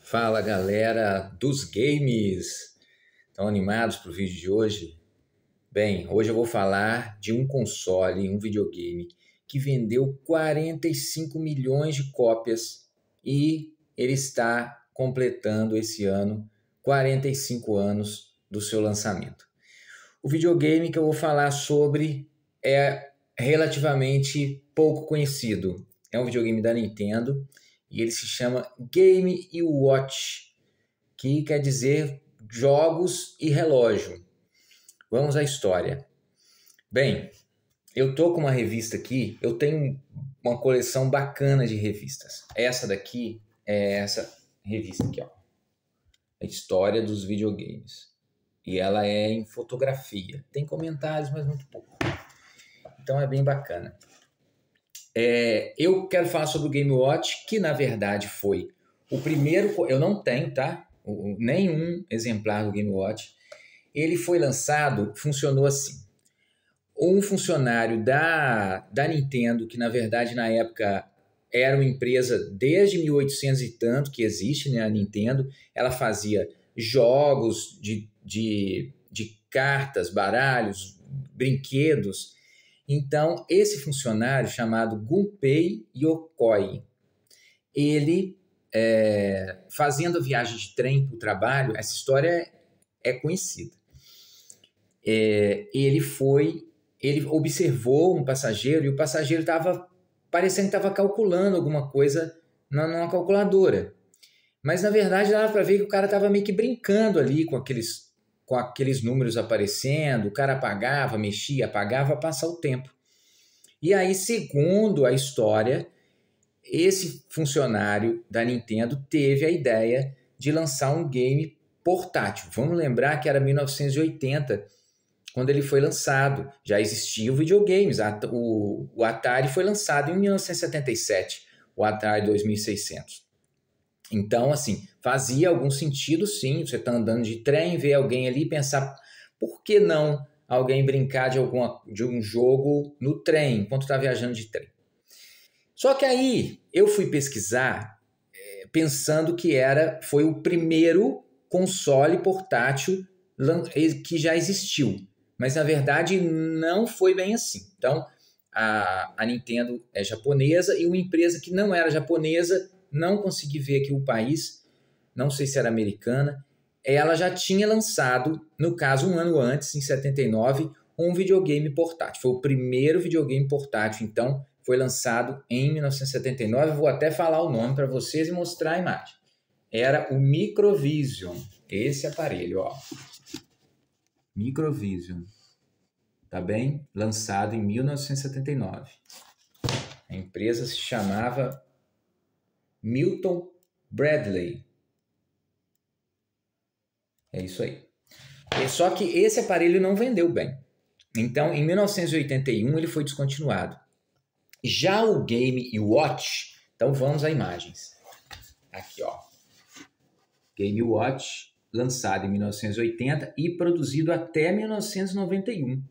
Fala galera dos games! Estão animados para o vídeo de hoje? Bem, hoje eu vou falar de um console, um videogame que vendeu 45 milhões de cópias e ele está completando esse ano 45 anos do seu lançamento. O videogame que eu vou falar sobre é relativamente pouco conhecido. É um videogame da Nintendo e ele se chama Game & Watch, que quer dizer jogos e relógio. Vamos à história. Bem, eu tô com uma revista aqui, eu tenho uma coleção bacana de revistas. Essa daqui é essa revista aqui, ó. A História dos Videogames. E ela é em fotografia. Tem comentários, mas muito pouco. Então é bem bacana. Eu quero falar sobre o Game Watch, que na verdade foi o primeiro. Eu não tenho, tá? Nenhum exemplar do Game Watch. Ele foi lançado, funcionou assim. Um funcionário da Nintendo, que na verdade na época era uma empresa desde 1800 e tanto que existe, né, a Nintendo, ela fazia jogos de cartas, baralhos, brinquedos. Então, esse funcionário chamado Gunpei Yokoi, ele, fazendo viagem de trem para o trabalho, essa história é conhecida. Ele observou um passageiro e o passageiro estava parecendo que estava calculando alguma coisa numa calculadora. Mas, na verdade, dava para ver que o cara estava meio que brincando ali com aqueles números aparecendo, o cara apagava, mexia, apagava, passar o tempo. E aí, segundo a história, esse funcionário da Nintendo teve a ideia de lançar um game portátil. Vamos lembrar que era 1980, quando ele foi lançado. Já existiam videogames. O Atari foi lançado em 1977, o Atari 2600. Então, assim, fazia algum sentido, sim. Você está andando de trem, ver alguém ali e pensar, por que não alguém brincar de um jogo no trem, enquanto está viajando de trem? Só que aí eu fui pesquisar pensando que foi o primeiro console portátil que já existiu. Mas, na verdade, não foi bem assim. Então, a Nintendo é japonesa e uma empresa que não era japonesa, não consegui ver aqui o país, não sei se era americana, ela já tinha lançado, no caso, um ano antes, em 79, um videogame portátil. Foi o primeiro videogame portátil, então, foi lançado em 1979. Vou até falar o nome para vocês e mostrar a imagem. Era o Microvision, esse aparelho, ó. Microvision, tá bem? Lançado em 1979. A empresa se chamava Milton Bradley. É isso aí. Só que esse aparelho não vendeu bem. Então, em 1981, ele foi descontinuado. Já o Game & Watch, então vamos a imagens. Aqui, ó. Game & Watch, lançado em 1980 e produzido até 1991,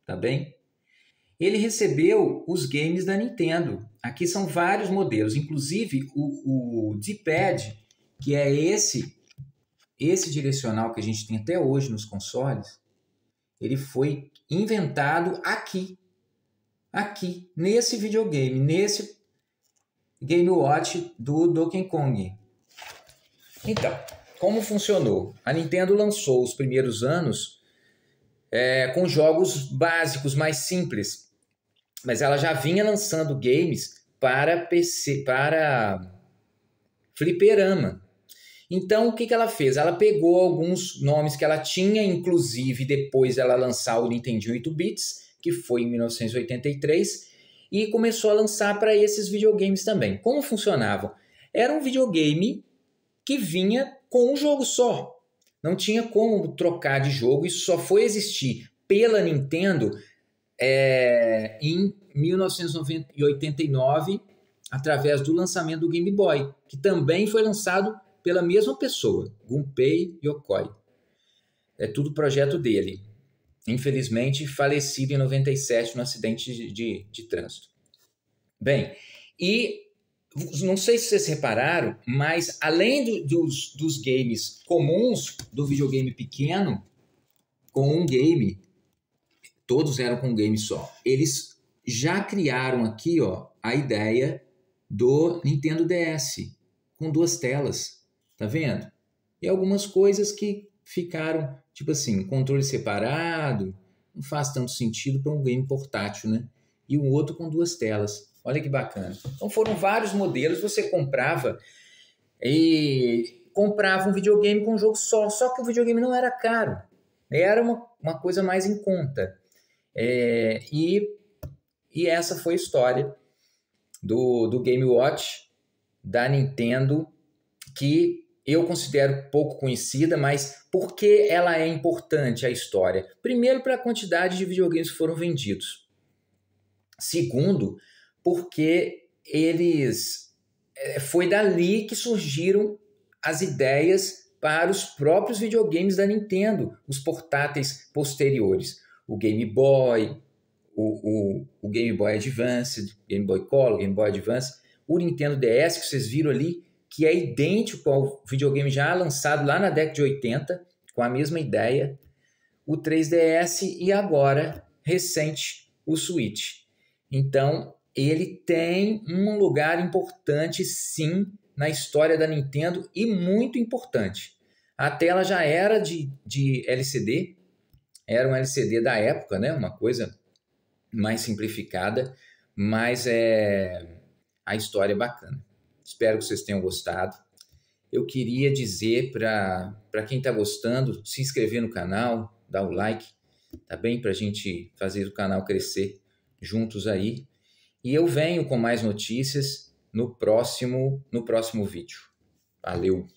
tá bem? Ele recebeu os games da Nintendo. Aqui são vários modelos, inclusive o D-pad, que é esse direcional que a gente tem até hoje nos consoles, ele foi inventado aqui, nesse videogame, nesse Game & Watch do Donkey Kong. Então, como funcionou? A Nintendo lançou os primeiros anos com jogos básicos, mais simples, mas ela já vinha lançando games para PC, para fliperama. Então, o que ela fez? Ela pegou alguns nomes que ela tinha, inclusive depois ela lançar o Nintendo 8 bits, que foi em 1983, e começou a lançar para esses videogames também. Como funcionavam? Era um videogame que vinha com um jogo só. Não tinha como trocar de jogo, isso só foi existir pela Nintendo em 1989, através do lançamento do Game Boy, que também foi lançado pela mesma pessoa, Gunpei Yokoi. É tudo projeto dele. Infelizmente, falecido em 97 no acidente de trânsito. Bem, e não sei se vocês repararam, mas além dos games comuns, do videogame pequeno, com um game, todos eram com um game só. Eles já criaram aqui, ó, a ideia do Nintendo DS, com 2 telas, tá vendo? E algumas coisas que ficaram, tipo assim, controle separado, não faz tanto sentido para um game portátil, né? E um outro com 2 telas. Olha que bacana. Então foram vários modelos, você comprava um videogame com um jogo só que o videogame não era caro. Era uma coisa mais em conta. E essa foi a história do Game Watch da Nintendo, que eu considero pouco conhecida, mas por que ela é importante, a história? Primeiro, para a quantidade de videogames que foram vendidos. Segundo, porque foi dali que surgiram as ideias para os próprios videogames da Nintendo, os portáteis posteriores. O Game Boy, o Game Boy Advance, Game Boy Color, Game Boy Advance, o Nintendo DS, que vocês viram ali, que é idêntico ao videogame já lançado lá na década de 80, com a mesma ideia, o 3DS e agora, recente, o Switch. Então, ele tem um lugar importante, sim, na história da Nintendo e muito importante. A tela já era de LCD, era um LCD da época, né? Uma coisa mais simplificada, mas a história é bacana. Espero que vocês tenham gostado. Eu queria dizer para quem está gostando, se inscrever no canal, dar o like, tá bem? Para a gente fazer o canal crescer juntos aí. E eu venho com mais notícias no próximo vídeo. Valeu!